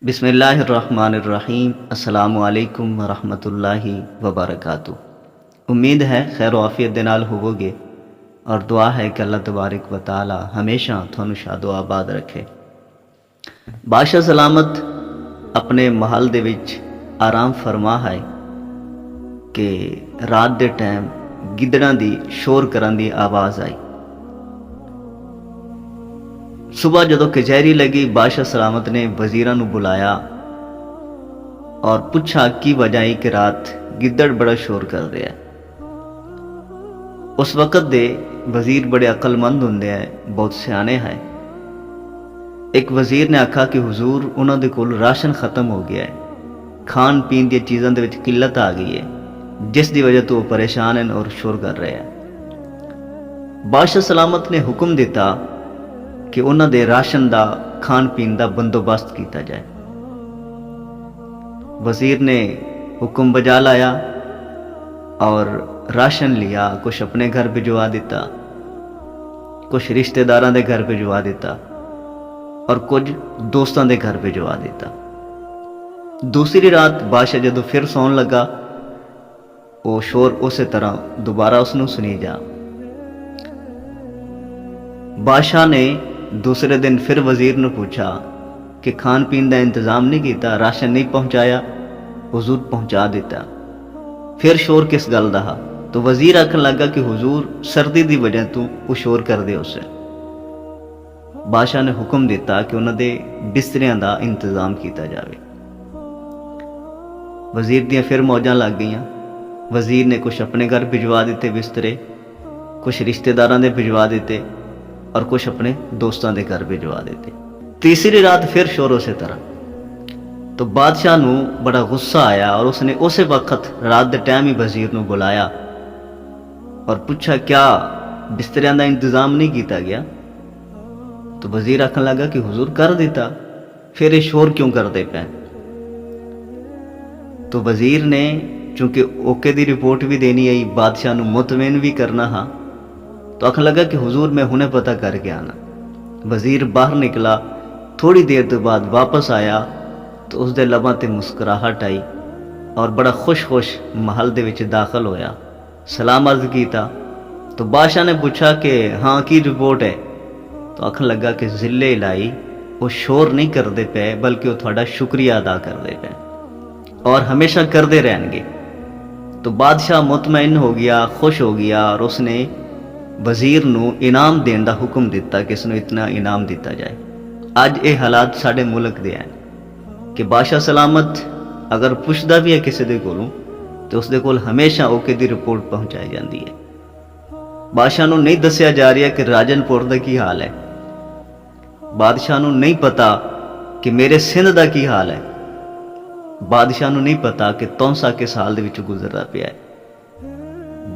बिस्मिल्लाहिर्रहमानिर्रहीम। अस्सलामु अलैकुम वरहमतुल्लाहि वबरकातुहू। उम्मीद है खैर आफियत दे नाल होवोगे और दुआ है कि अल्लाह तबारक व तआला हमेशा थानू शादो आबाद रखे। बादशाह सलामत अपने महल दे विच आराम फरमा है कि रात दे टाइम गिदड़ां दी शोर करन दी आवाज़ आई। सुबह जदों कचहरी लगी, बादशाह सलामत ने वजीरां नू बुलाया और पूछा की वजह है कि रात गिद्दड़ बड़ा शोर कर रहा है। उस वक्त दे वजीर बड़े अकलमंद होंदे हैं, बहुत सियाने हैं। एक वजीर ने आखा कि हुजूर उन्होंने कोल राशन खत्म हो गया है, खान पीन दी चीज़ों दे विच किल्लत आ गई है, जिस दी वजह तो वो परेशान हैं और शोर कर रहे हैं। बादशाह सलामत ने हुक्म दिता कि उन्होंने दे राशन दा खान पीन दा बंदोबस्त किया जाए। वजीर ने हुक्म बजा लाया और राशन लिया, कुछ अपने घर भिजवा दिता, कुछ रिश्तेदारों के घर भिजवा दिता और कुछ दोस्तों के घर भिजवा दिता। दूसरी रात बादशाह जदों फिर सौन लगा, वो शोर उस तरह दोबारा उसनू सुनी जा। बादशाह ने दूसरे दिन फिर वजीर ने पूछा कि खान पीन का इंतजाम नहीं किया, राशन नहीं पहुँचाया। हुजूर पहुँचा दिता। फिर शोर किस गल दा हा? तो वजीर आखन लगा कि हुजूर सर्दी की वजह तो वो शोर कर दे उसे। बादशाह ने हुक्म दिता कि उन्होंने बिस्तरियां का इंतजाम किया जाए। वजीर दियां फिर मौजां लग गई। वजीर ने कुछ अपने घर भिजवा दिते बिस्तरे, कुछ रिश्तेदारों के भिजवा दिते और कुछ अपने दोस्तों के घर भिजवा देते। तीसरी रात फिर शोर उस तरह। तो बादशाह नू बड़ा गुस्सा आया और उसने उस वक्त रात के टाइम ही वजीर नू बुलाया और पूछा क्या बिस्तरियां का इंतजाम नहीं किया गया? तो वजीर आखन लगा कि हुजूर कर दिता, फिर ये शोर क्यों करते पे? तो वजीर ने चूंकि ओके दी रिपोर्ट भी देनी आई, बादशाह नू मुतमईन भी करना हा, तो आखन लगा कि हुजूर मैं हुने पता करके आना। वजीर बाहर निकला, थोड़ी देर तो बाद वापस आया तो उसके लबां ते मुस्कुराहट आई और बड़ा खुश खुश महल दे विच दाखिल होया। सलाम अर्ज किया तो बादशाह ने पूछा कि हाँ की रिपोर्ट है? तो आखन लगा कि जिले इलाही वो शोर नहीं करते पे, बल्कि वो थोड़ा शुक्रिया अदा करते पे और हमेशा करते रहेंगे। तो बादशाह मुतमईन हो गया, खुश हो गया और उसने वजीर नू इनाम देने का हुक्म दिता कि इसनू इतना इनाम दिता जाए। अज ये हालात साढ़े मुल्क दे हैं कि बादशाह सलामत अगर पुछदा भी है किसी के कोलों तो उसके कोल हमेशा ओके दी रिपोर्ट पहुँचाई जाती है। बादशाह नू नहीं दसिया जा रहा कि राजनपुर का की हाल है, बादशाह नू नहीं पता कि मेरे सिंध का की हाल है, बादशाह नू नहीं पता कि तौंसा किस हाल दे विच गुजरदा पिया है,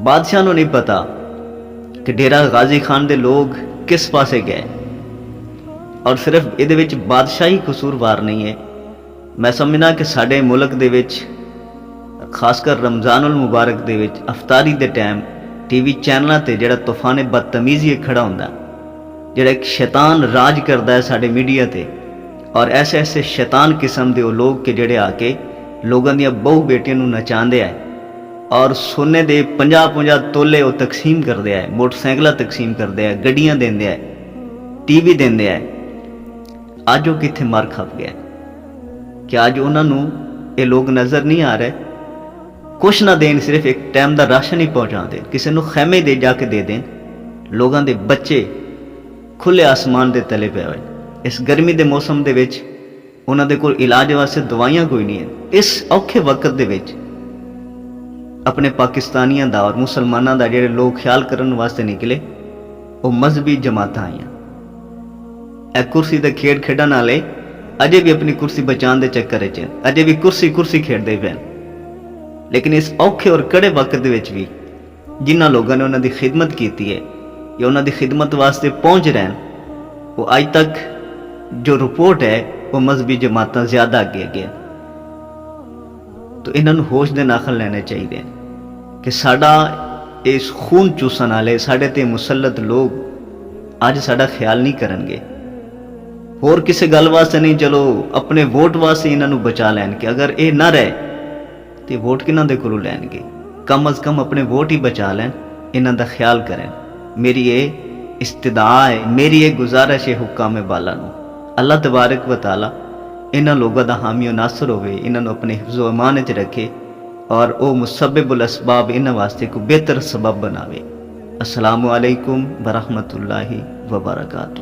बादशाह नू नहीं पता कि डेरा गाजी खान दे लोग किस पासे गए। और सिर्फ ये बादशाही कसूरवार नहीं है। मैं समझना कि साढ़े मुल्क दे विच खासकर रमजानुल मुबारक दे विच अफतारी दे टाइम टीवी चैनलों ते जिहड़ा तूफान बदतमीजी खड़ा होंदा, जिहड़ा एक शैतान राज करता है साढ़े मीडिया ते, और ऐसे ऐसे शैतान किस्म के लोग के जिहड़े आके लोगों दी बहु बेटियों नू नचांदे है और सोने दे 50-50 तोले वो तकसीम करते हैं, मोटरसाइकिल तकसीम करते हैं, गड्डियां देंदे है, टीवी देंदे है। अज वो कित्थे मर खप गया कि अज उन्होंने ये लोग नज़र नहीं आ रहे। कुछ ना देन, सिर्फ एक टाइम का राशन ही पहुँचा दें, किसी को खैमे दे जाके दे दें। लोगों के बच्चे खुले आसमान के तले पे हुए। इस गर्मी के मौसम के विच उन्होंने कोल इलाज वास्ते दवाइयां कोई नहीं है। इस औखे वक्त दे विच अपने पाकिस्तानियों का और मुसलमानों का जो लोग ख्याल करने वास्ते निकले, वो मजहबी जमात आईयां। एक कुर्सी का खेड खेडन वाले अजे भी अपनी कुर्सी बचाने के चक्कर च अजे भी कुर्सी कुर्सी खेडते पे। लेकिन इस औखे और कड़े वक्त भी जिन्होंने लोगों ने उन्होंने खिदमत की है या उन्होंने खिदमत वास्ते पहुँच रहे हैं, वो अज तक जो रिपोर्ट है वो मजहबी जमात ज्यादा अगे अगे। तो इन्होंने होश के नाखल लेने चाहिए कि साडा इस खून चूसन वाले साढ़े ते मुसलत लोग अज साडा ख्याल नहीं करेंगे। होर किसी गल वास्ते नहीं, चलो अपने वोट वास्ते इन्हों बचा लैन के। अगर ये ना रहे तो वोट किन्हों के कोलों लैणगे। कम अज़ कम अपने वोट ही बचा लैन, इन्हों का ख्याल करें। मेरी ये इस्तदा है, मेरी ये गुजारिश है हुक्काम बाला नूं। अल्लाह तबारक व तआला इन्हों लोगों का हामी और नासर होवे, इन्हों अपने हिफ्ज़ो अमान च रखे और वह मुसब्बिबुल असबाब इन्हों वास्ते को बेहतर सबब बनावे। अस्सलामु अलैकुम वरहमतुल्लाहि वबरकातुहू।